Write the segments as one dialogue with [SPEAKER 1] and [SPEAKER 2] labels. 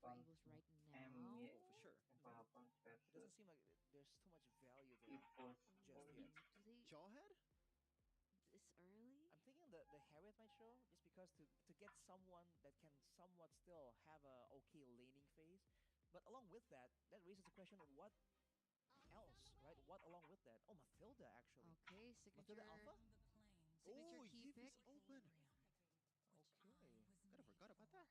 [SPEAKER 1] for Evos right now.
[SPEAKER 2] Oh, for sure.
[SPEAKER 3] Falcons
[SPEAKER 2] It doesn't
[SPEAKER 3] versus
[SPEAKER 2] seem like there's too much value there
[SPEAKER 3] Evos.
[SPEAKER 2] just yet.
[SPEAKER 1] Do they
[SPEAKER 4] Jawhead?
[SPEAKER 1] this early?
[SPEAKER 2] I'm thinking the Harriet might show just because to get someone that can somewhat still have a okay laning phase. But along with that, that raises the question of what else, right? What along with that? Oh, Mathilda actually.
[SPEAKER 1] Okay,
[SPEAKER 2] Mathilda
[SPEAKER 1] signature
[SPEAKER 2] Alpha?
[SPEAKER 1] signature
[SPEAKER 4] Oh,
[SPEAKER 1] key
[SPEAKER 4] Yip
[SPEAKER 1] pick.
[SPEAKER 4] is open.
[SPEAKER 2] Okay.
[SPEAKER 4] Kinda forgot about that.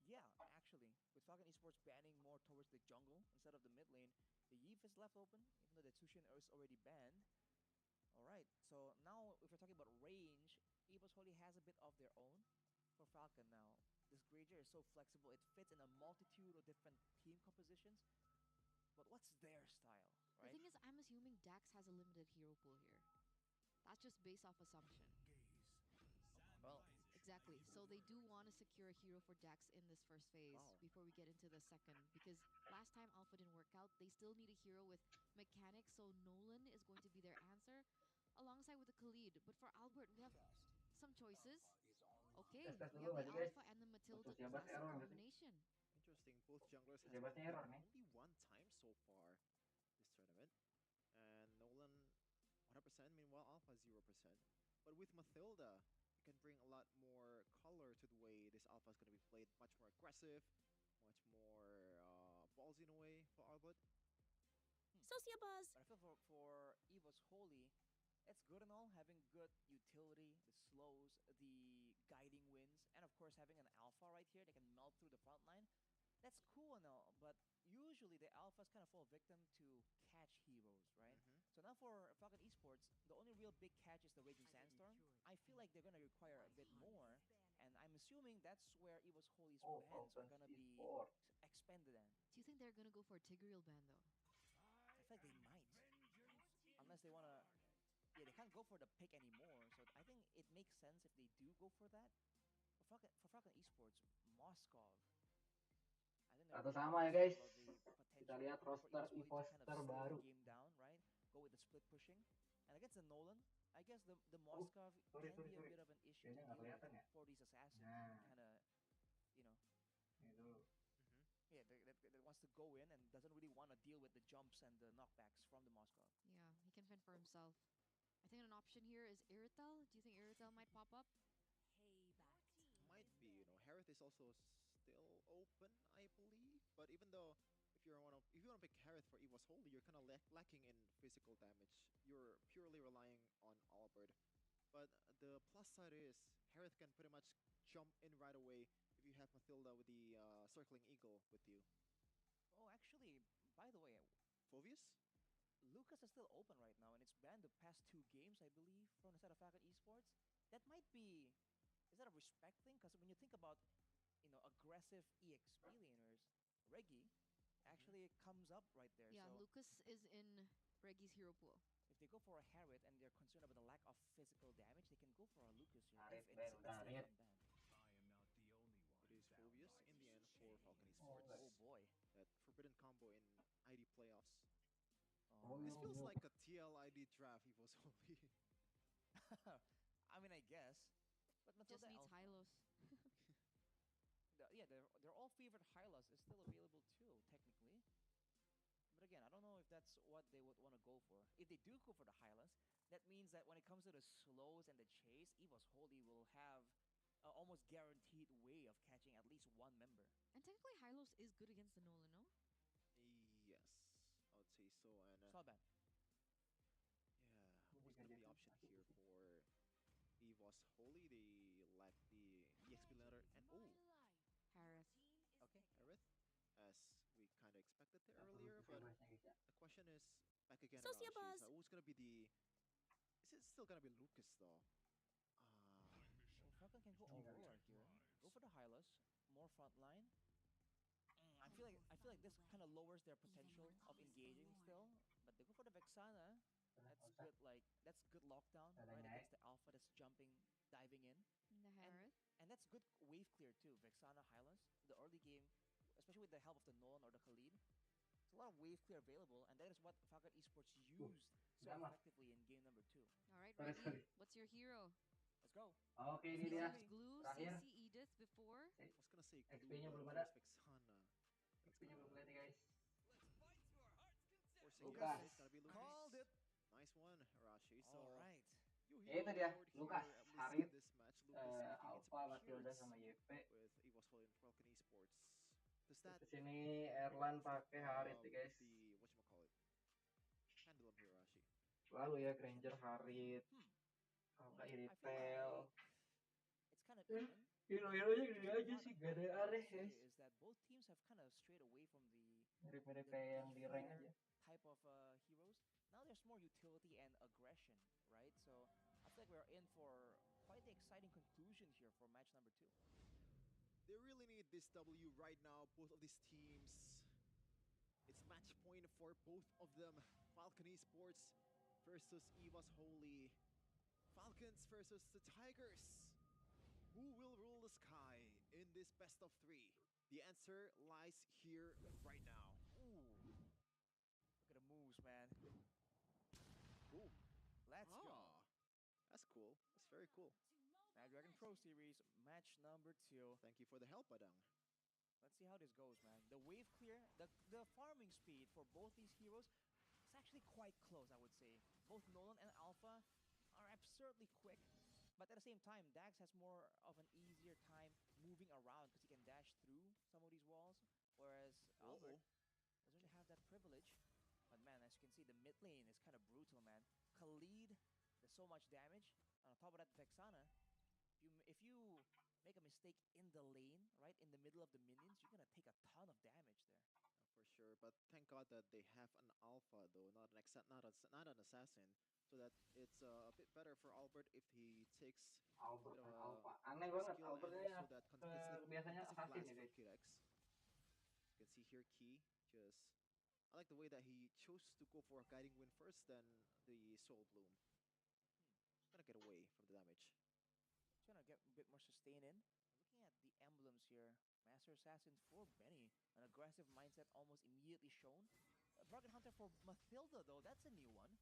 [SPEAKER 2] Yeah, actually, with Falcon Esports banning more towards the jungle instead of the mid lane, the Yif is left open, even though the Tushin is already banned. Alright, so now if we're talking about range, Evos Holy has a bit of their own for Falcon now. This Granger is so flexible, it fits in a multitude of different team compositions. But what's their style,
[SPEAKER 1] The
[SPEAKER 2] right?
[SPEAKER 1] thing is, I'm assuming Dax has a limited hero pool here. That's just based off assumption.
[SPEAKER 2] Well,
[SPEAKER 1] Exactly. So they do want to secure a hero for Dax in this first phase
[SPEAKER 4] Wow.
[SPEAKER 1] before we get into the second. Because last time Alpha didn't work out, they still need a hero with mechanics. So Nolan is going to be their answer alongside with the Khalid. But for Albert, we have some choices. Okay,
[SPEAKER 3] Tes
[SPEAKER 1] we
[SPEAKER 3] dulu
[SPEAKER 1] have
[SPEAKER 3] nggak
[SPEAKER 1] the
[SPEAKER 3] sih guys?
[SPEAKER 1] Alpha and the Matilda
[SPEAKER 3] Khusus Jabas
[SPEAKER 1] classic
[SPEAKER 3] error nggak sih?
[SPEAKER 1] combination.
[SPEAKER 4] Interesting. Both junglers
[SPEAKER 3] Khusus
[SPEAKER 4] has been
[SPEAKER 3] Jabasnya error
[SPEAKER 4] banned
[SPEAKER 3] nih.
[SPEAKER 4] only one time so far this tournament. And Nolan 100%, meanwhile Alpha 0%. But with Mathilda, you can bring a lot more color to the way this Alpha is going to be played. Much more aggressive, much more ballsy in a way for Albert.
[SPEAKER 2] But I feel for Evo's Holy, it's good and all, having good utility, the slows, the guiding winds, and of course having an alpha right here that can melt through the front line. That's cool and all, but usually the alphas kind of fall victim to catch heroes, right?
[SPEAKER 4] Mhm.
[SPEAKER 2] So now for Falcon Esports, the only real big catch is the Raging Sandstorm. I feel like they're gonna require a bit more, and I'm assuming that's where Evo's Holy's
[SPEAKER 3] Oh,
[SPEAKER 2] bans are
[SPEAKER 3] Falcons
[SPEAKER 2] gonna be
[SPEAKER 3] Esports.
[SPEAKER 2] expended in.
[SPEAKER 1] Do you think they're going to go for a Tigreal ban though?
[SPEAKER 2] I feel like they might. Unless they wanna, yeah, they can't go for the pick anymore. So I think it makes sense if they do go for that. For Falcon Esports, Moskov, I think they're
[SPEAKER 3] Satu
[SPEAKER 2] really
[SPEAKER 3] sama ya
[SPEAKER 2] optimistic
[SPEAKER 3] guys.
[SPEAKER 2] about the
[SPEAKER 3] Kita
[SPEAKER 2] potential
[SPEAKER 3] lihat
[SPEAKER 2] for
[SPEAKER 3] roster
[SPEAKER 2] Evos Holy to
[SPEAKER 3] EVOS
[SPEAKER 2] kind of slow the
[SPEAKER 3] terbaru.
[SPEAKER 2] game down, right? Go with the split pushing. And against the Nolan, I guess the
[SPEAKER 3] Oh,
[SPEAKER 2] Moskov
[SPEAKER 3] sorry,
[SPEAKER 2] can
[SPEAKER 3] sorry,
[SPEAKER 2] be a
[SPEAKER 3] sorry.
[SPEAKER 2] bit of an issue to
[SPEAKER 3] Kayaknya nggak
[SPEAKER 2] deal with
[SPEAKER 3] kelihatan ya.
[SPEAKER 2] for these assassins that
[SPEAKER 3] Nah,
[SPEAKER 2] kind of, you know,
[SPEAKER 3] ini dulu.
[SPEAKER 4] Mhm.
[SPEAKER 2] yeah, that wants to go in and doesn't really want to deal with the jumps and the knockbacks from the Moskov.
[SPEAKER 1] Yeah, he can fend for himself. I think an option here is Iritel. Do you think Iritel might pop up?
[SPEAKER 4] Might be, you know, Harith is also still open, I believe. But even though if you want to pick Harith for Evo's Holy, you're kind of lacking in physical damage. You're purely relying on Albert. But the plus side is Harith can pretty much jump in right away if you have Mathilda with the circling eagle with you.
[SPEAKER 2] Oh, actually, by the way,
[SPEAKER 4] Phovius?
[SPEAKER 2] Lucas is still open right now, and it's banned the past 2 games, I believe, from the side of Falcon Esports. That might be, is that a respect thing? Because when you think about, aggressive EXP laners, Reggie actually comes up right there.
[SPEAKER 1] Yeah,
[SPEAKER 2] So
[SPEAKER 1] Lucas is in Reggie's hero pool.
[SPEAKER 2] if they go for a Harriet and they're concerned about the lack of physical damage, they can go for a Lucas here
[SPEAKER 3] Harriet
[SPEAKER 2] if
[SPEAKER 3] ban,
[SPEAKER 2] it's
[SPEAKER 3] udah
[SPEAKER 2] left
[SPEAKER 3] Harriet.
[SPEAKER 2] unbanned.
[SPEAKER 4] It is Phovius in the end for Falcon
[SPEAKER 3] Oh,
[SPEAKER 4] Esports.
[SPEAKER 2] Oh boy.
[SPEAKER 4] That forbidden combo in ID playoffs.
[SPEAKER 3] Oh,
[SPEAKER 4] This
[SPEAKER 3] no,
[SPEAKER 4] feels
[SPEAKER 3] no.
[SPEAKER 4] like a TLID draft Evo's Holy.
[SPEAKER 2] I mean, I guess. But
[SPEAKER 1] Just
[SPEAKER 2] Matilda
[SPEAKER 1] needs
[SPEAKER 2] Alpha,
[SPEAKER 1] Hylos.
[SPEAKER 2] yeah, they're all favored Hylas is still available too, technically. But again, I don't know if that's what they would want to go for. If they do go for the Hylas, that means that when it comes to the slows and the chase, Evo's Holy will have a almost guaranteed way of catching at least one member.
[SPEAKER 1] And technically, Hylos is good against the Nolan, no?
[SPEAKER 4] Yes, I would say so. And
[SPEAKER 2] It's not bad.
[SPEAKER 4] yeah, who's gonna be option here for Evo's Holy? They lack the EXP ladder and
[SPEAKER 1] Harith.
[SPEAKER 2] Okay.
[SPEAKER 4] Aerith, as we kind of expected there
[SPEAKER 3] Nggak perlu
[SPEAKER 4] earlier.
[SPEAKER 3] pakai
[SPEAKER 4] But
[SPEAKER 3] bahasa guys ya.
[SPEAKER 4] the question is back again about Shiza. Who's gonna be the? Is it still gonna be Lucas though?
[SPEAKER 2] Well, Falcon can go
[SPEAKER 3] Oh, yeah.
[SPEAKER 2] Aurora here. Go for the Hylas, more frontline. I feel like this kind of lowers their potential of engaging still, but they go for the Vexana. That's good. That's good lockdown right
[SPEAKER 3] Salahnya,
[SPEAKER 2] against the Alpha that's jumping, diving in,
[SPEAKER 1] The
[SPEAKER 2] and
[SPEAKER 1] Harith.
[SPEAKER 2] and that's good wave clear too. Vexana Hylas, the early game, especially with the help of the Nolan or the Khalid. There's a lot of wave clear available, and that is what Falcon Esports used so
[SPEAKER 3] udah, Mas.
[SPEAKER 2] effectively in game number 2.
[SPEAKER 1] All right,
[SPEAKER 3] Sorry,
[SPEAKER 1] Reggie.
[SPEAKER 3] sorry.
[SPEAKER 1] What's your hero?
[SPEAKER 2] Let's go.
[SPEAKER 3] Oke,
[SPEAKER 1] He
[SPEAKER 3] ini dia.
[SPEAKER 1] used Glue,
[SPEAKER 3] Terakhir.
[SPEAKER 1] CC Edith before.
[SPEAKER 4] I was gonna say
[SPEAKER 3] XP-nya
[SPEAKER 4] Glue, but
[SPEAKER 3] belum
[SPEAKER 4] of
[SPEAKER 3] ada.
[SPEAKER 4] course Vexana
[SPEAKER 3] Punya belum lihat nih guys.
[SPEAKER 4] Forcing your
[SPEAKER 3] Lukas.
[SPEAKER 4] fate, gonna be Lucas.
[SPEAKER 2] Called it.
[SPEAKER 4] Nice one, Arashi.
[SPEAKER 2] All
[SPEAKER 4] So
[SPEAKER 2] right.
[SPEAKER 4] you
[SPEAKER 3] Ya itu
[SPEAKER 4] hero
[SPEAKER 3] dia,
[SPEAKER 4] award
[SPEAKER 3] Lukas,
[SPEAKER 4] here, at least in
[SPEAKER 3] Harit,
[SPEAKER 4] this match. Lucas making its
[SPEAKER 3] Alpha, Matilda
[SPEAKER 4] appearance
[SPEAKER 3] sama YP.
[SPEAKER 4] with Evos Fallen Falcon Esports. Does
[SPEAKER 3] Terus
[SPEAKER 4] that
[SPEAKER 3] di sini Erlan pakai Harit ya guys.
[SPEAKER 4] the whatchamacallit handle him here, Arashi?
[SPEAKER 3] Lalu ya Granger Harit,
[SPEAKER 2] Hmm.
[SPEAKER 3] kalau nggak
[SPEAKER 2] I feel like
[SPEAKER 3] Iripel.
[SPEAKER 2] it's kind of
[SPEAKER 3] Ya,
[SPEAKER 2] even.
[SPEAKER 3] hero-heronya
[SPEAKER 2] Because
[SPEAKER 3] gini aja
[SPEAKER 2] what
[SPEAKER 3] sih, gak ada
[SPEAKER 2] I
[SPEAKER 3] yang
[SPEAKER 2] would
[SPEAKER 3] aneh
[SPEAKER 2] say
[SPEAKER 3] guys.
[SPEAKER 2] is that both teams have kind of strayed away from
[SPEAKER 3] Mirip-mirip
[SPEAKER 2] the
[SPEAKER 3] kayak yang di rank
[SPEAKER 2] defeat
[SPEAKER 3] aja.
[SPEAKER 2] type of heroes. Now there's more utility and aggression, right? So I feel like we're in for quite the exciting conclusion here for match number 2.
[SPEAKER 4] They really need this W right now, both of these teams. It's match point for both of them. Falcon Esports versus Evos Holy. Falcons versus the Tigers. Who will rule the sky in this best of 3? The answer lies here right now.
[SPEAKER 2] Ooh, look at the moves, man. Boom. Let's go.
[SPEAKER 4] That's cool. That's very cool.
[SPEAKER 2] Snapdragon Pro Series, match number 2.
[SPEAKER 4] Thank you for the help, Badang.
[SPEAKER 2] Let's see how this goes, man. The wave clear, the farming speed for both these heroes is actually quite close, I would say. Both Nolan and Alpha are absurdly quick, but at the same time, Dax has more of an easier time moving around because he can dash through some of these walls, whereas Albert doesn't really have that privilege. But man, as you can see, the mid lane is kind of brutal, man. Khalid does so much damage. And on top of that, Vexana, if you make a mistake in the lane, right, in the middle of the minions, you're gonna take a ton of damage there.
[SPEAKER 4] For sure, but thank God that they have an alpha though, not an assassin, so that it's a bit better for Albert if he takes a
[SPEAKER 3] Albert
[SPEAKER 4] bit of
[SPEAKER 3] main
[SPEAKER 4] a
[SPEAKER 3] Alpha. Aneh banget
[SPEAKER 4] skill and
[SPEAKER 3] Albert ini
[SPEAKER 4] also that
[SPEAKER 3] biasanya
[SPEAKER 4] concussive
[SPEAKER 3] assassin
[SPEAKER 4] blast
[SPEAKER 3] ya
[SPEAKER 4] from
[SPEAKER 3] guys.
[SPEAKER 4] Kirex. You can see here Key just I like the way that he chose to go for a guiding wind first, then the soul bloom. Just gonna get away from the damage.
[SPEAKER 2] Trying to get a bit more sustain in. Looking at the emblems here, Master Assassin for Benny, an aggressive mindset almost immediately shown. Bargain Hunter for Mathilda though, that's a new one.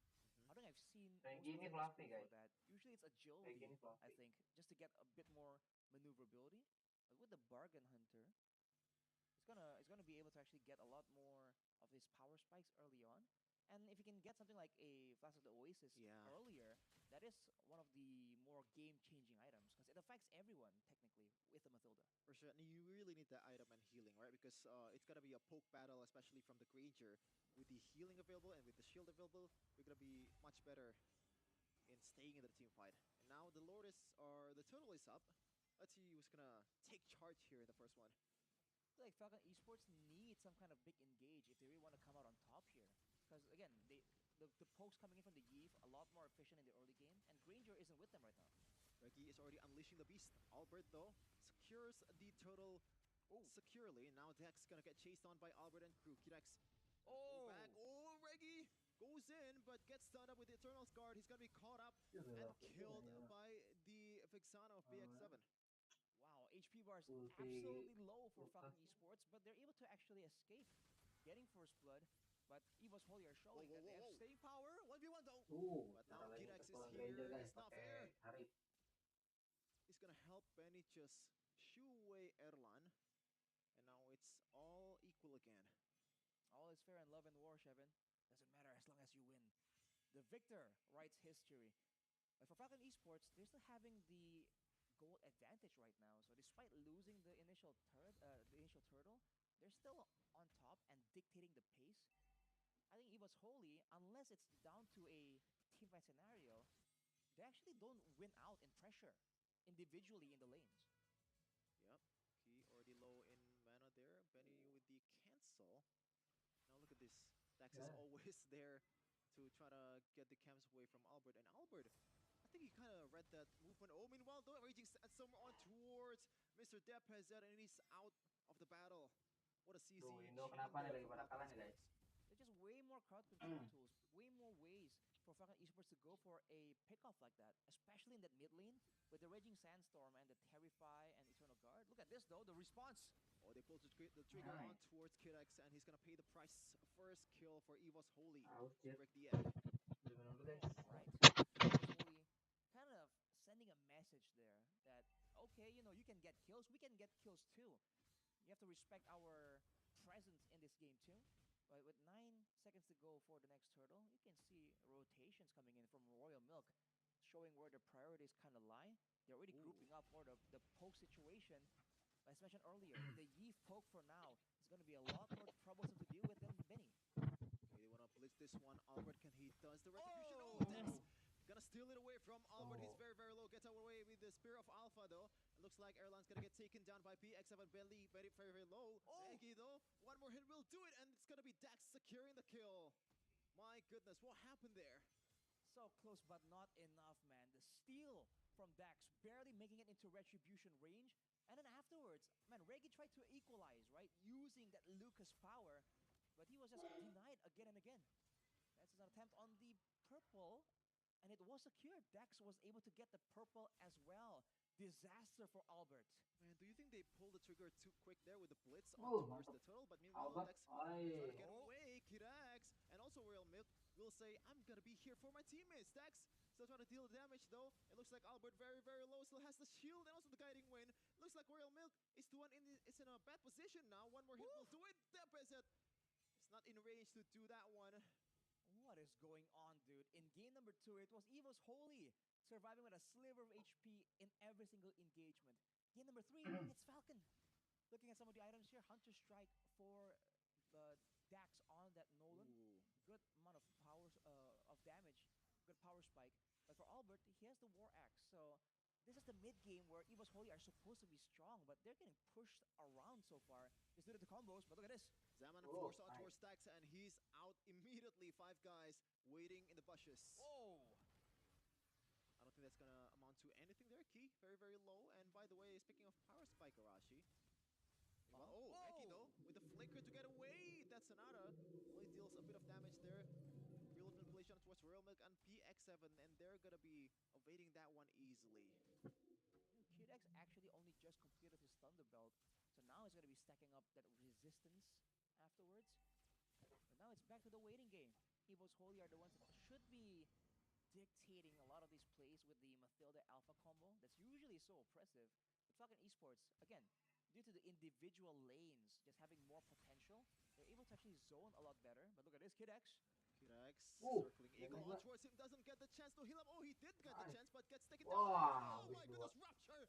[SPEAKER 2] I don't think I've seen
[SPEAKER 3] Kayak
[SPEAKER 2] most
[SPEAKER 3] gini
[SPEAKER 2] Mathildas
[SPEAKER 3] fluffy
[SPEAKER 2] go for
[SPEAKER 3] guys.
[SPEAKER 2] that. Usually it's
[SPEAKER 3] Kayak gini
[SPEAKER 2] agility, I
[SPEAKER 3] fluffy.
[SPEAKER 2] think, just to get a bit more maneuverability. But with the Bargain Hunter, it's gonna be able to actually get a lot more of his power spikes early on. And if you can get something like a Flash of the Oasis
[SPEAKER 4] Yeah.
[SPEAKER 2] earlier, that is one of the more game-changing items because it affects everyone technically with the Mathilda.
[SPEAKER 4] For sure, and you really need that item and healing, right? Because it's gonna be a poke battle, especially from the Granger. With the healing available and with the shield available, you're gonna be much better in staying in the team fight. And now the the total is up. Let's see who's gonna take charge here in the first one.
[SPEAKER 2] I feel like Falcon Esports need some kind of big engage if they really want to come out on top here. Because again, the pokes coming in from the Yeve a lot more efficient in the early game, and Granger isn't with them right now.
[SPEAKER 4] Reggie is already unleashing the beast. Albert, though, secures the turtle securely. Now Dex gonna get chased on by Albert and crew. Kirex
[SPEAKER 2] Oh,
[SPEAKER 4] back. Oh, Reggie goes in, but gets stunned up with the Eternal's Guard. He's gonna be caught up
[SPEAKER 3] Itu
[SPEAKER 4] and
[SPEAKER 3] udah
[SPEAKER 4] killed by the Vexana of BX7.
[SPEAKER 2] wow, HP bars
[SPEAKER 3] Ulti
[SPEAKER 2] absolutely low for
[SPEAKER 3] Lukas.
[SPEAKER 2] Falcon Esports, but they're able to actually escape getting first blood. But Evos Holy are showing that they have
[SPEAKER 4] Staying power. 1v1 though. But now
[SPEAKER 3] cara lagi
[SPEAKER 4] Kirex is
[SPEAKER 3] ketemu
[SPEAKER 4] here.
[SPEAKER 3] Granger guys
[SPEAKER 4] It's not
[SPEAKER 3] pakai
[SPEAKER 4] fair.
[SPEAKER 3] Harit.
[SPEAKER 4] He's gonna help Benny just shoo away Erlan. And now it's all equal again.
[SPEAKER 2] all is fair in love and war, Shevin. Doesn't matter as long as you win. The victor writes history. But for Falcon Esports, they're still having the goal advantage right now. So despite losing the initial turtle, they're still on top and dictating the pace. I think Evos Holy, unless it's down to a teamfight scenario, they actually don't win out in pressure individually in the lanes.
[SPEAKER 4] Yep. Key already low in mana there. Benny with the cancel. Now look at this. Dax is
[SPEAKER 3] Yeah.
[SPEAKER 4] always there to try to get the camps away from Albert. And Albert, I think he kind of read that movement. Oh, meanwhile, though, Raging somewhere on towards Mr. Depazet, and he's out of the battle. What a CC
[SPEAKER 3] Duh,
[SPEAKER 4] chain
[SPEAKER 3] Indo kenapa nih
[SPEAKER 4] there
[SPEAKER 3] lagi
[SPEAKER 4] from
[SPEAKER 3] pada
[SPEAKER 4] Falcon
[SPEAKER 3] kalah nih guys?
[SPEAKER 4] Esports.
[SPEAKER 2] There's just way more crowd control tools, way more ways for Falcon Esports to go for a pickoff like that, especially in that mid lane with the Raging Sandstorm and the Terrify and Eternal Guard. Look at this though, the response.
[SPEAKER 4] Oh, they pulled the trigger on
[SPEAKER 3] Nice.
[SPEAKER 4] towards Kirex, and he's gonna pay the price. First kill for Evos Holy
[SPEAKER 3] Aus
[SPEAKER 4] to
[SPEAKER 3] Jet.
[SPEAKER 4] break the egg.
[SPEAKER 3] Bener-bener dulu guys.
[SPEAKER 2] Right? Evos Holy kind of sending a message there that, okay, you know, you can get kills, we can get kills too. You have to respect our presence in this game too. But with 9 seconds to go for the next turtle, you can see rotations coming in from Royal Milk, showing where the priorities kind of lie. They're already
[SPEAKER 4] Ooh.
[SPEAKER 2] grouping up for the poke situation. As mentioned earlier, the Yeef poke for now is going to be a lot more troublesome to deal with than Benny.
[SPEAKER 4] Okay, they want to blitz this one. Albert, can he does the retribution? Oh, that's gonna steal it away from Albert. He's very, very low. Gets away with the Spear of Alpha, though. It looks like Airline's gonna get taken down by PX7 Belly. Very, very, very low. Eggy, though. One more hit will do it, and it's gonna be Dax securing the kill. My goodness, what happened there?
[SPEAKER 2] So close, but not enough, man. The steal from Dax, barely making it into retribution range. And then afterwards, man, Reggie tried to equalize, right? Using that Lucas power, but he was just denied again and again. That's an attempt on the purple, and it was secured. Dax was able to get the purple as well. Disaster for Albert.
[SPEAKER 4] Man, do you think they pulled the trigger too quick there with the blitz
[SPEAKER 3] Oh,
[SPEAKER 4] on towards
[SPEAKER 3] mantap.
[SPEAKER 4] the turtle? But meanwhile,
[SPEAKER 3] Albert,
[SPEAKER 4] Dax trying to get
[SPEAKER 3] ay.
[SPEAKER 4] away. Kirax and also Royal Milk will say, I'm gonna be here for my teammates. Dax still trying to deal damage though. It looks like Albert very, very low. Still has the shield and also the guiding wind. Looks like Royal Milk is is in a bad position now. One more hit will do it. Deposit. It's not in range to do that one.
[SPEAKER 2] What is going on, dude? In game number 2, it was Evos Holy surviving with a sliver of HP in every single engagement. Game number 3, it's Falcon. Looking at some of the items here, Hunter Strike for the Dax on that Nolan.
[SPEAKER 4] Ooh.
[SPEAKER 2] Good amount of power of damage, good power spike. But for Albert, he has the War Axe. So this is the mid game where Evos Holy are supposed to be strong, but they're getting pushed around so far. Just due to the combos, but look at this.
[SPEAKER 4] Zaman
[SPEAKER 3] Oh,
[SPEAKER 4] force on
[SPEAKER 3] nice.
[SPEAKER 4] towards Dax and he's out immediately. 5 guys waiting in the bushes.
[SPEAKER 2] Oh!
[SPEAKER 4] I don't think that's gonna amount to anything there. Key, very, very low. And by the way, speaking of power spike, Arashi. Meanwhile, Eki though, with the flicker to get away. That's Sonata. Only deals a bit of damage there. Real manipulation towards Royal Milk and PX7, and they're gonna be evading that one easily.
[SPEAKER 2] Kidex actually only just completed his Thunder Belt, so now he's going to be stacking up that resistance afterwards. But now it's back to the waiting game. Evos Holy are the ones that should be dictating a lot of these plays with the Mathilda Alpha combo that's usually so oppressive. But Falcon Esports, again, due to the individual lanes just having more potential, they're able to actually zone a lot better. But look at this, Kidex.
[SPEAKER 4] Kirax
[SPEAKER 3] Oh,
[SPEAKER 4] circling
[SPEAKER 3] yeah,
[SPEAKER 4] Eagle
[SPEAKER 3] yeah.
[SPEAKER 4] on towards him, doesn't get the chance to heal up. Oh, he did get the
[SPEAKER 3] Nice.
[SPEAKER 4] chance, but gets taken down.
[SPEAKER 3] Wow,
[SPEAKER 4] Oh my
[SPEAKER 3] this
[SPEAKER 4] goodness,
[SPEAKER 3] was-
[SPEAKER 4] rupture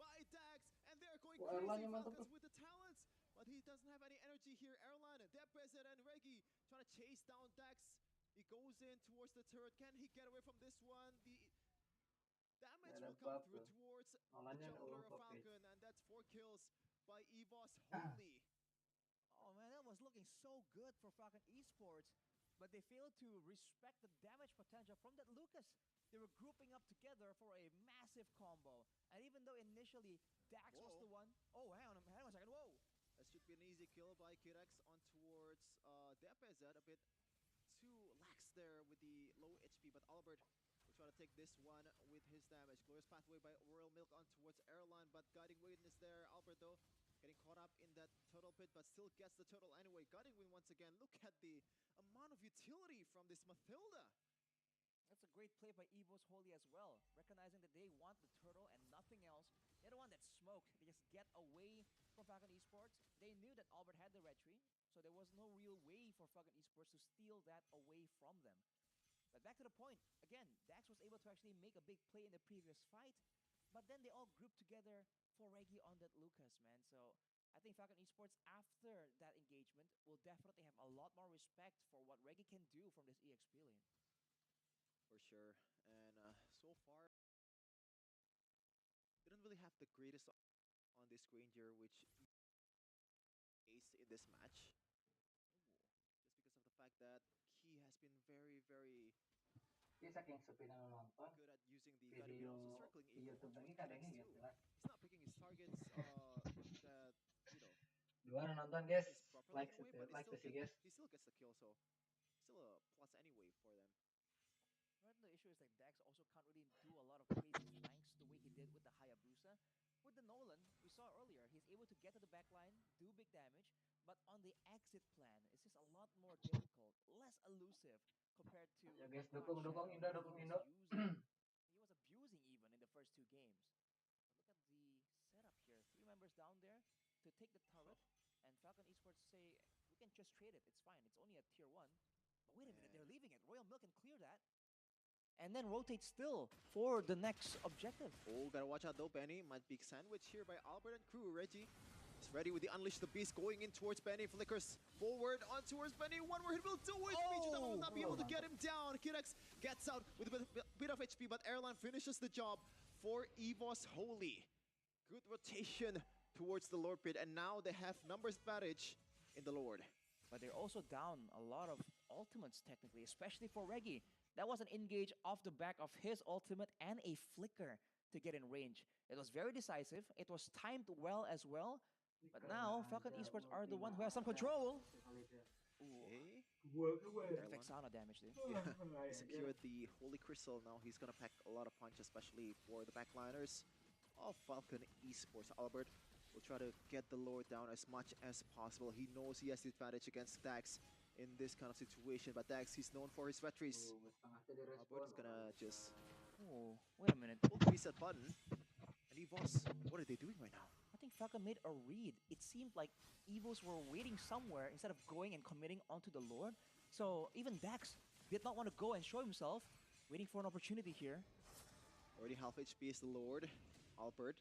[SPEAKER 4] by Dax, and they're going
[SPEAKER 3] Oh, Erlan
[SPEAKER 4] crazy,
[SPEAKER 3] yang mantap
[SPEAKER 4] Falcons
[SPEAKER 3] tuh.
[SPEAKER 4] with the talents. But he doesn't have any energy here. Airline, Depezet, and Reggie trying to chase down Dax. He goes in towards the turret. Can he get away from this one? The damage
[SPEAKER 3] Yeah,
[SPEAKER 4] will
[SPEAKER 3] that's
[SPEAKER 4] come
[SPEAKER 3] bad
[SPEAKER 4] through
[SPEAKER 3] tuh.
[SPEAKER 4] towards the
[SPEAKER 3] Malahnya
[SPEAKER 4] jungler of
[SPEAKER 3] overpowered.
[SPEAKER 4] Falcon, and that's 4 kills by Evos Holy.
[SPEAKER 2] Oh man, that was looking so good for Falcon Esports, but they failed to respect the damage potential from that Lucas. They were grouping up together for a massive combo, and even though initially Dax was
[SPEAKER 4] Whoa.
[SPEAKER 2] the one, oh hang on a second, whoa!
[SPEAKER 4] That should be an easy kill by Kirax on towards Depezet. A bit too lax there with the low HP, but Albert will try to take this one with his damage. Glorious Pathway by Royal Milk on towards Airline, but Guiding Wind is there. Albert though, getting caught up in that turtle pit, but still gets the turtle anyway. Guiding Wind once again. Look at the amount of utility from this Mathilda.
[SPEAKER 2] That's a great play by Evos Holy as well, recognizing that they want the turtle and nothing else. They're the one that smoke. They just get away from Falcon Esports. They knew that Albert had the retry, so there was no real way for Falcon Esports to steal that away from them. But back to the point, again, Dax was able to actually make a big play in the previous fight, but then they all grouped together for Reggie on that Lucas, man. So I think Falcon Esports, after that engagement, will definitely have a lot more respect for what Reggie can do from this EXP lane.
[SPEAKER 4] For sure. And so far, they don't really have the greatest on this Granger, which ace in this match. Just because of the fact that he has been very, very
[SPEAKER 3] Dia saking sepi na nonton
[SPEAKER 4] good at using the guiding wheel, also
[SPEAKER 3] video
[SPEAKER 4] circling
[SPEAKER 3] di
[SPEAKER 4] Eagle
[SPEAKER 3] YouTube
[SPEAKER 4] on
[SPEAKER 3] lagi
[SPEAKER 4] towards
[SPEAKER 3] kadangnya
[SPEAKER 4] Kirax
[SPEAKER 3] gitu
[SPEAKER 4] too.
[SPEAKER 3] lah.
[SPEAKER 4] He's not picking his targets that, you know,
[SPEAKER 3] Dua na nonton guys,
[SPEAKER 4] is properly
[SPEAKER 3] like
[SPEAKER 4] in a way,
[SPEAKER 3] situ,
[SPEAKER 4] but
[SPEAKER 3] like to see guys.
[SPEAKER 4] he still gets the kill, so still a plus anyway for them.
[SPEAKER 2] Right, the issue is that Dax also can't really do a lot of crazy flanks the way he did with the Hayabusa. With the Nolan, we saw earlier, he's able to get to the back line, do big damage, but on the exit plan, it's just a lot more difficult, less elusive compared to
[SPEAKER 3] Ya guys,
[SPEAKER 2] Black
[SPEAKER 3] dukung
[SPEAKER 2] Shadow
[SPEAKER 3] Indo,
[SPEAKER 2] that
[SPEAKER 3] dukung
[SPEAKER 2] he
[SPEAKER 3] Indo.
[SPEAKER 2] was using. He was abusing even in the first 2 games. But look at the setup here. 3 members down there to take the turret. Esports say we can just trade it. It's fine. It's only a tier 1. But wait a minute,
[SPEAKER 4] And
[SPEAKER 2] they're leaving it. Royal Milk can clear that. And then rotate still for the next objective.
[SPEAKER 4] oh, gotta watch out though, Benny. Might be sandwiched here by Albert and crew. Reggie is ready with the Unleash the Beast going in towards Benny. Flickers forward on towards Benny. One more hit will do it. Vegeta will not be able to get him down. Kirex gets out with a bit of HP, but Airline finishes the job for Evos Holy. Good rotation towards the Lord Pit, and now they have numbers advantage in the Lord.
[SPEAKER 2] But they're also down a lot of ultimates technically, especially for Reggie. That was an engage off the back of his ultimate and a flicker to get in range. It was very decisive. It was timed well as well. But now, Falcon Esports are the one who has some control.
[SPEAKER 4] Okay.
[SPEAKER 2] Bit of Vexana damage there.
[SPEAKER 4] Yeah, he secured the Holy Crystal. Now he's gonna pack a lot of punch, especially for the backliners of Falcon Esports. Albert will try to get the Lord down as much as possible. He knows he has the advantage against Dax in this kind of situation, but Dax, he's known for his retries. Albert is gonna just
[SPEAKER 2] Oh, wait a minute.
[SPEAKER 4] pull the reset button. And Evos, what are they doing right now?
[SPEAKER 2] I think Falcon made a read. It seemed like Evos were waiting somewhere instead of going and committing onto the Lord. So even Dax did not want to go and show himself, waiting for an opportunity here.
[SPEAKER 4] Already half HP is the Lord. Albert,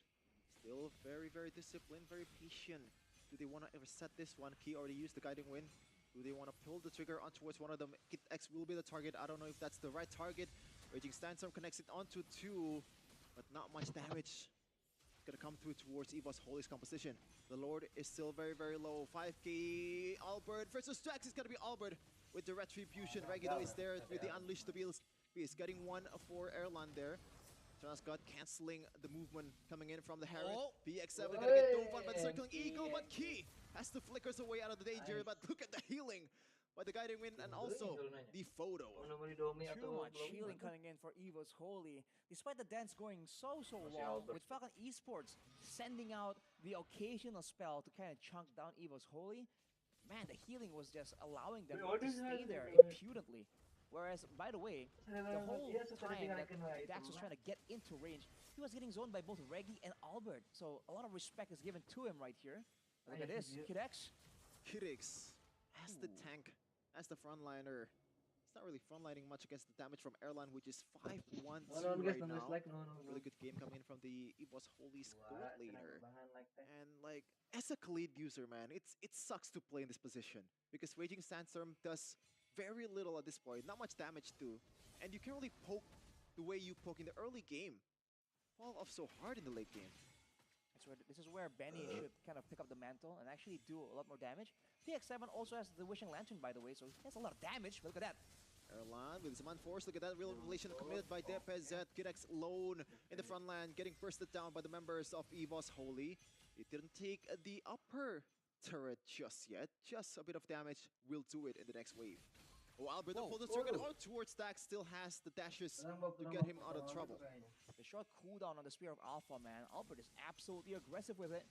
[SPEAKER 4] still very, very disciplined, very patient. Do they want to ever set this one? Key already used the guiding wind. Do they want to pull the trigger on towards one of them? Kid X will be the target. I don't know if that's the right target. Raging Sandstorm connects it onto 2, but not much damage. Gonna come through towards Evos Holy's composition. The Lord is still very, very low. 5k Albert versus Drax. It's gonna be Albert with the Retribution. Regido is there with the Unleash the Beast. He's getting one for Airland there. Transcott canceling the movement coming in from the Harriet.
[SPEAKER 2] Oh.
[SPEAKER 4] BX7 gonna get dove on by the Circling Eagle, but Key has to flickers away out of the danger. But look at the healing by the Guiding Wind and also the photo.
[SPEAKER 2] Too much healing coming in for Evos Holy. Despite the dance going so long, with Falcon Esports sending out the occasional spell to kind of chunk down Evos Holy, man, the healing was just allowing them to stay there impudently. Whereas, by the way, the whole time that Dax was trying to get into range, he was getting zoned by both Reggie and Albert. So a lot of respect is given to him right here. Look at this, Kid X.
[SPEAKER 4] Kirix as the tank, as the frontliner. It's not really frontlining much against the damage from Airline, which is 5-1-2 right now. Really good game coming in from the Evos Holy's gold laner. And like, as a Khalid user, man, it sucks to play in this position because Raging Sandstorm does very little at this point, not much damage too. And you can only poke the way you poke in the early game. Fall off so hard in the late game.
[SPEAKER 2] This is where Benny should kind of pick up the mantle and actually do a lot more damage. PX7 also has the Wishing Lantern, by the way, so he has a lot of damage. Look at that.
[SPEAKER 4] Erlan with Zaman Force, look at that real relation committed by DPZ. Kirex alone in the front line, getting bursted down by the members of Evos Holy. It didn't take the upper turret just yet. Just a bit of damage will do it in the next wave. Oh, Albert pulled the trigger on towards Dax, still has the dashes to get him out of trouble.
[SPEAKER 2] The short cooldown on the Spear of Alpha, man. Albert is absolutely aggressive with it.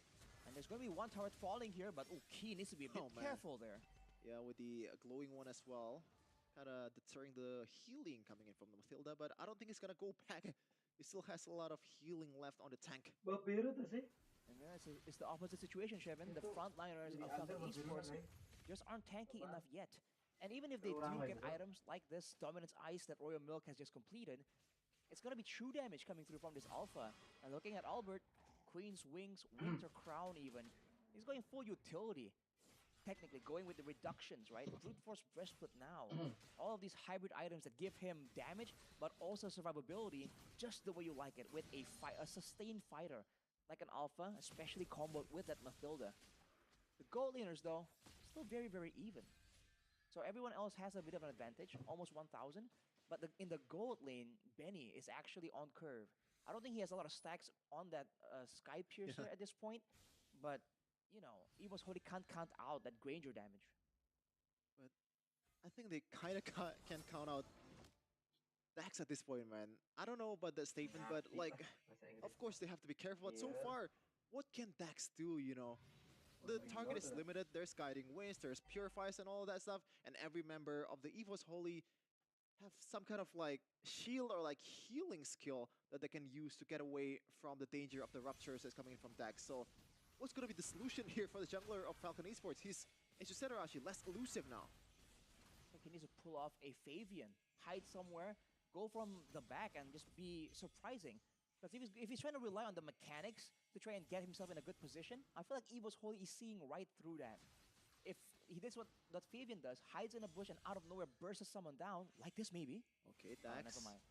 [SPEAKER 2] And there's going to be one turret falling here, but Key needs to be a bit careful there.
[SPEAKER 4] Yeah, with the glowing one as well. Kind of deterring the healing coming in from the Mathilda, but I don't think it's going to go back. He still has a lot of healing left on the tank.
[SPEAKER 2] And then it's the opposite situation, Shevin. The frontliners of Falcon Esports just aren't tanky enough yet. And even if they do get items like this Dominance Ice that Royal Milk has just completed, it's going to be true damage coming through from this Alpha. And looking at Albert, Queen's Wings, Winter Crown even, he's going full utility. Technically going with the reductions, right? Brute Force Breastplate now. All of these hybrid items that give him damage, but also survivability, just the way you like it, with a sustained fighter, like an Alpha, especially comboed with that Mathilda. The gold laners, though, still very, very even. So everyone else has a bit of an advantage, almost 1,000. But in the gold lane, Benny is actually on curve. I don't think he has a lot of stacks on that Sky Piercer at this point, but you know, Evos Holy can't count out that Granger damage.
[SPEAKER 4] But I think they kind of can count out Dax at this point, man. I don't know about that statement, but like, of course they have to be careful. But so far, what can Dax do, you know? The target is limited. There's Guiding Winds, there's Purifies and all of that stuff. And every member of the Evos Holy have some kind of like shield or like healing skill that they can use to get away from the danger of the ruptures that's coming in from Dax. So what's going to be the solution here for the jungler of Falcon Esports? He's It's just actually less elusive now.
[SPEAKER 2] Like he needs to pull off a Fabian, hide somewhere, go from the back, and just be surprising. Because if he's trying to rely on the mechanics to try and get himself in a good position, I feel like Evos Holy is seeing right through that. If he does what Fabian does, hides in a bush and out of nowhere bursts someone down, like this maybe.
[SPEAKER 4] Okay,
[SPEAKER 2] Oh,
[SPEAKER 4] Dax
[SPEAKER 2] never mind.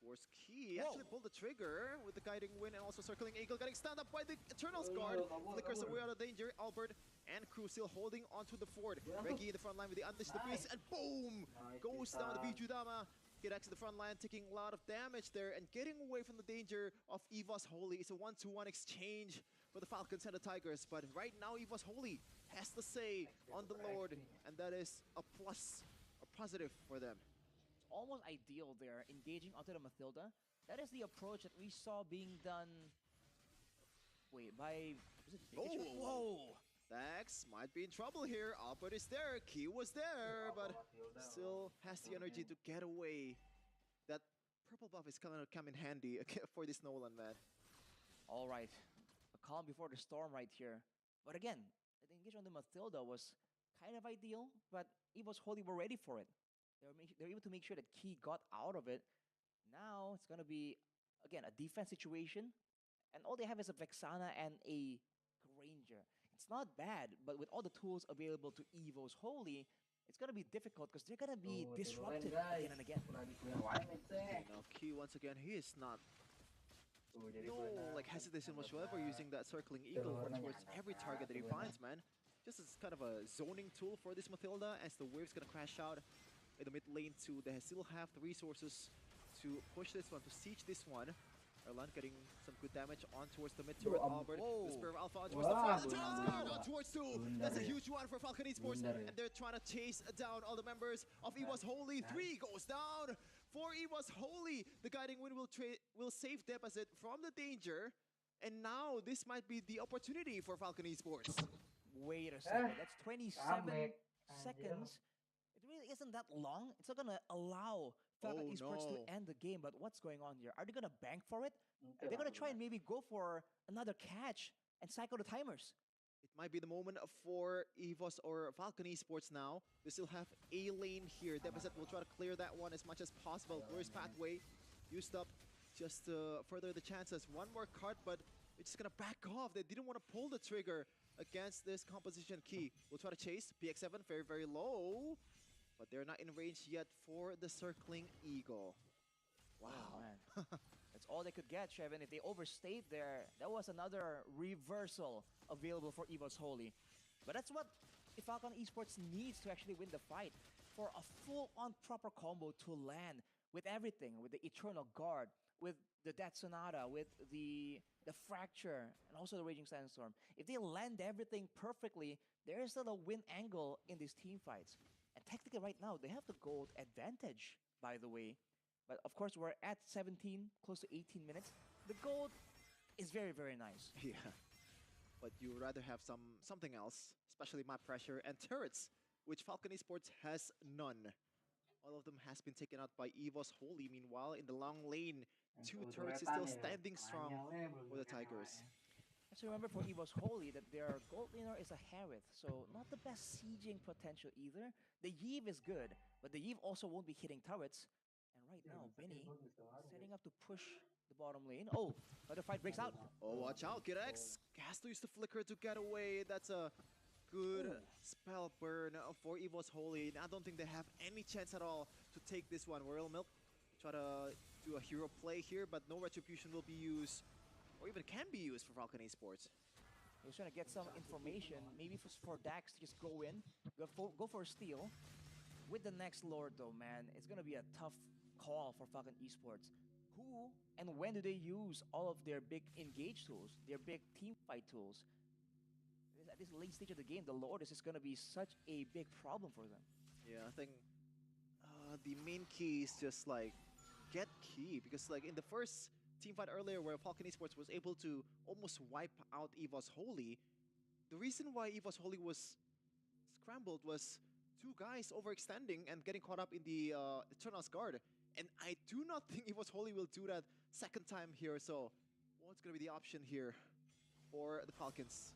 [SPEAKER 4] towards Key.
[SPEAKER 2] Whoa.
[SPEAKER 4] Actually pulled the trigger with the guiding wind and also circling eagle. Getting stand up by the Eternal's guard. Flickers away out of danger. Albert and crew still holding onto the fort. Reggie in the front line with the Unleash the Beast, and boom! Goes down the Biju Dama. Kidax in the front line taking a lot of damage there and getting away from the danger of Evos Holy. It's a 1-2-1 exchange for the Falcons and the Tigers. But right now, Evos Holy has the say on the Lord, and that is a plus, a positive for them.
[SPEAKER 2] Almost ideal there, engaging onto the Mathilda. That is the approach that we saw being done. Wait, by was it Pikachu? Whoa!
[SPEAKER 4] Dax might be in trouble here. Albert is there, Key was there, but still has the energy to get away. That purple buff is gonna come in handy for this Nolan, man.
[SPEAKER 2] All right, a calm before the storm right here. But again, the engagement on the Mathilda was kind of ideal, but Evos Holy were ready for it. They're able to make sure that Key got out of it. Now it's gonna be again a defense situation, and all they have is a Vexana and a Granger. It's not bad, but with all the tools available to Evos Holy, it's gonna be difficult because they're gonna be disrupted again and again.
[SPEAKER 4] Okay, now Key once again, he is not like hesitation whatsoever using that circling eagle towards every target that he finds, man. Just as kind of a zoning tool for this Mathilda as the wave's gonna crash out in the mid lane too. They still have the resources to push this one, to siege this one. Erland getting some good damage on towards the mid turret. Albert, the Spear of Alpha on towards the front. The Child's Guard on towards two. That's a huge one for Falcon Esports. And they're trying to chase down all the members of Evos Holy. 3 goes down for Evos Holy. The guiding wind will save Deposit from the danger. And now this might be the opportunity for Falcon Esports.
[SPEAKER 2] Wait a second, that's 27 seconds. It really isn't that long. It's not gonna allow Falcon Esports to end the game, but what's going on here? Are they gonna bank for it? Are they gonna try and maybe go for another catch and cycle the timers?
[SPEAKER 4] It might be the moment for Evos or Falcon Esports now. They still have a lane here. Deposit will try to clear that one as much as possible. Glorious Pathway used up just to further the chances. One more card, but they're just gonna back off. They didn't want to pull the trigger against this composition. Key will try to chase. PX7 very, very low. But they're not in range yet for the circling eagle. Wow.
[SPEAKER 2] Oh, man. That's all they could get, Shevin. If they overstayed there, that was another reversal available for Evos Holy. But that's what the Falcon Esports needs to actually win the fight. For a full-on proper combo to land with everything, with the Eternal Guard, with the Death Sonata, with the Fracture, and also the Raging Sandstorm. If they land everything perfectly, there is still a win angle in these team fights. And technically right now, they have the gold advantage, by the way. But of course, we're at 17, close to 18 minutes. The gold is very, very nice.
[SPEAKER 4] Yeah. But you would rather have something else, especially map pressure and turrets, which Falcon Esports has none. All of them has been taken out by Evos Holy. Meanwhile, in the long lane, 2 turrets is still standing strong for the Tigers.
[SPEAKER 2] So remember for Evos Holy that their gold laner is a Harith, so not the best sieging potential either. The Yeve is good, but the Yeve also won't be hitting turrets. And right now, Benny setting up to push the bottom lane. Oh, but the fight breaks out.
[SPEAKER 4] Oh, watch out, Kirex has to use the flicker to get away. That's a good spell burn for Evos Holy. I don't think they have any chance at all to take this one. Royal Milk try to do a hero play here, but no retribution will be used, or even can be used for Falcon Esports.
[SPEAKER 2] He was trying to get some information, maybe for Dax to just go in, go for a steal. With the next Lord though, man, it's going to be a tough call for Falcon Esports. Who and when do they use all of their big engage tools, their big team fight tools? At this late stage of the game, the Lord is just going to be such a big problem for them.
[SPEAKER 4] Yeah, I think the main key is just like get key, because like in the first team fight earlier where Falcon Esports was able to almost wipe out Evos Holy, the reason why Evos Holy was scrambled was 2 guys overextending and getting caught up in the Eternal's Guard. And I do not think Evos Holy will do that second time here. So what's going to be the option here for the Falcons?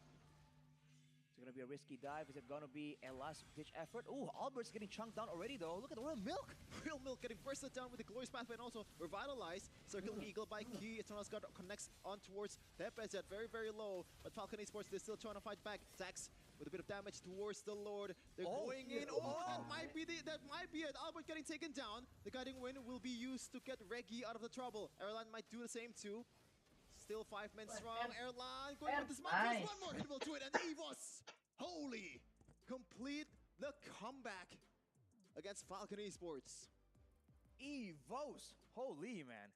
[SPEAKER 2] It's it gonna be a risky dive? Is it gonna be a last-ditch effort? Ooh, Albert's getting chunked down already though. Look at the Royal Milk.
[SPEAKER 4] Real Milk getting bursted down with the Glorious Pathway and also Revitalize. Circling Eagle by Key. Eternal Scar connects on towards Tempest, very, very low. But Falcon Esports, they're still trying to fight back. Zax with a bit of damage towards the Lord. They're going in. Oh, that might be it. Albert getting taken down. The Guiding Wind will be used to get Reggie out of the trouble. Airline might do the same too. Still 5 men strong. Airline going with the smart
[SPEAKER 3] Nice.
[SPEAKER 4] One more hit will do it. And Evos, holy, complete the comeback against Falcon Esports.
[SPEAKER 2] Evos! Holy man.